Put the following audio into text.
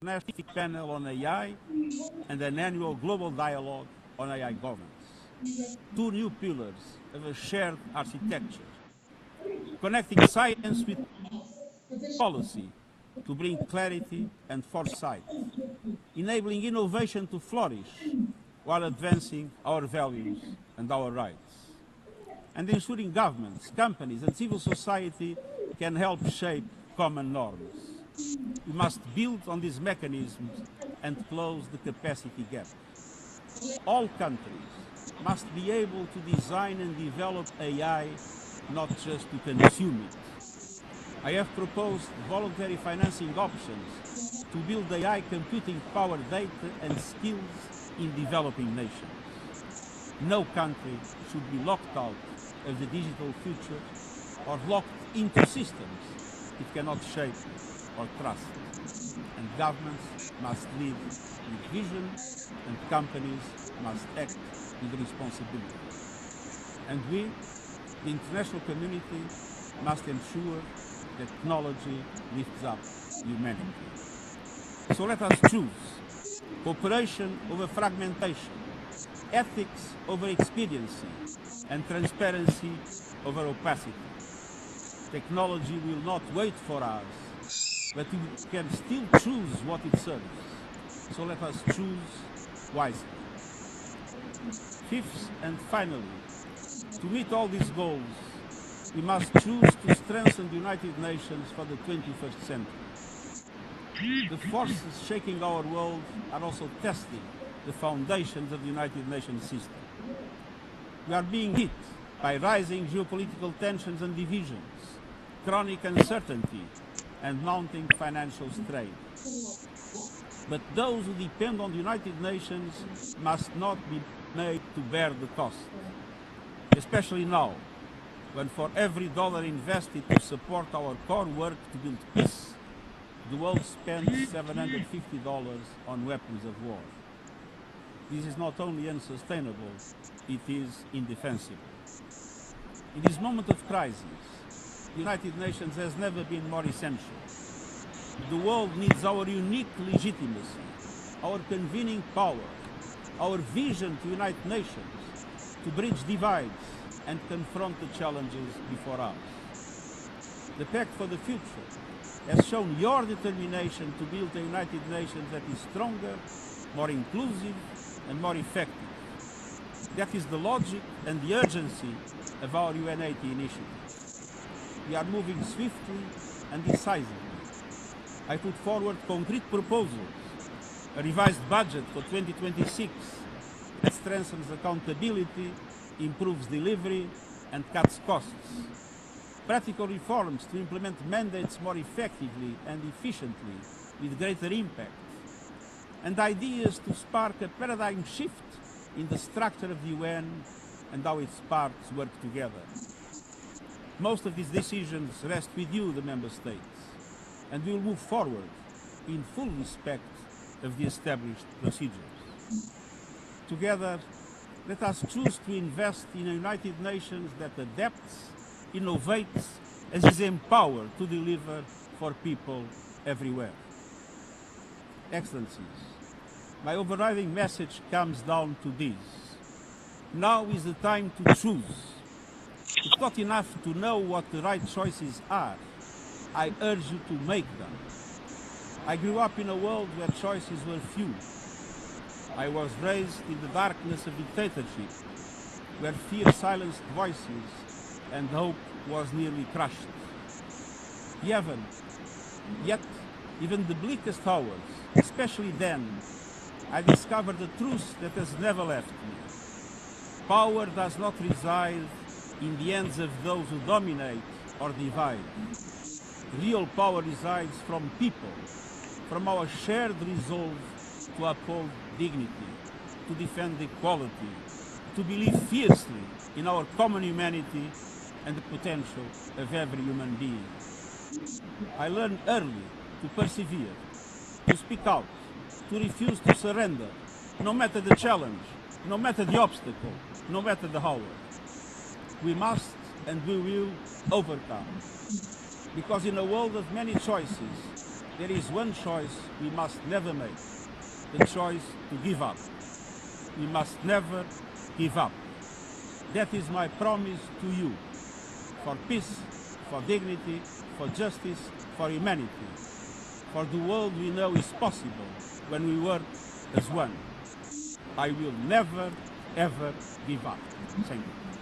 National Panel on AI and an annual global dialogue on AI governance. Two new pillars of a shared architecture, connecting science with policy to bring clarity and foresight, enabling innovation to flourish while advancing our values and our rights, and ensuring governments, companies, and civil society can help shape common norms. We must build on these mechanisms and close the capacity gap. All countries must be able to design and develop AI, not just to consume it. I have proposed voluntary financing options to build AI computing power, data, and skills in developing nations. No country should be locked out of the digital future or locked into systems it cannot shape or trust. And governments must lead with vision, and companies must act with responsibility. And we, the international community, must ensure that technology lifts up humanity. So let us choose cooperation over fragmentation, ethics over expediency, and transparency over opacity. Technology will not wait for us, but we can still choose what it serves. So let us choose wisely. Fifth and finally, to meet all these goals, we must choose to strengthen the United Nations for the 21st century. The forces shaking our world are also testing the foundations of the United Nations system. We are being hit by rising geopolitical tensions and divisions, chronic uncertainty, and mounting financial strain. But those who depend on the United Nations must not be made to bear the cost, especially now, when for every dollar invested to support our core work to build peace, the world spends $750 on weapons of war. This is not only unsustainable, it is indefensible. In this moment of crisis, the United Nations has never been more essential. The world needs our unique legitimacy, our convening power, our vision to unite nations, to bridge divides and confront the challenges before us. The Pact for the Future has shown your determination to build a United Nations that is stronger, more inclusive, and more effective. That is the logic and the urgency of our UN80 initiative. We are moving swiftly and decisively. I put forward concrete proposals, a revised budget for 2026 that strengthens accountability, improves delivery, and cuts costs. Practical reforms to implement mandates more effectively and efficiently with greater impact. And ideas to spark a paradigm shift in the structure of the UN and how its parts work together. Most of these decisions rest with you, the Member States, and we will move forward in full respect of the established procedures. Together, let us choose to invest in a United Nations that adapts, innovates, and is empowered to deliver for people everywhere. Excellencies, my overriding message comes down to this. Now is the time to choose. It's not enough to know what the right choices are. I urge you to make them. I grew up in a world where choices were few. I was raised in the darkness of dictatorship, where fear silenced voices and hope was nearly crushed. Yet, even the bleakest hours, especially then, I discovered a truth that has never left me. Power does not reside in the hands of those who dominate or divide. Real power resides from people, from our shared resolve to uphold dignity, to defend equality, to believe fiercely in our common humanity and the potential of every human being. I learned early to persevere, to speak out, to refuse to surrender, no matter the challenge, no matter the obstacle, no matter the hour. We must and we will overcome. Because in a world of many choices, there is one choice we must never make, the choice to give up. We must never give up. That is my promise to you, for peace, for dignity, for justice, for humanity, for the world we know is possible when we work as one. I will never, ever give up. Thank you.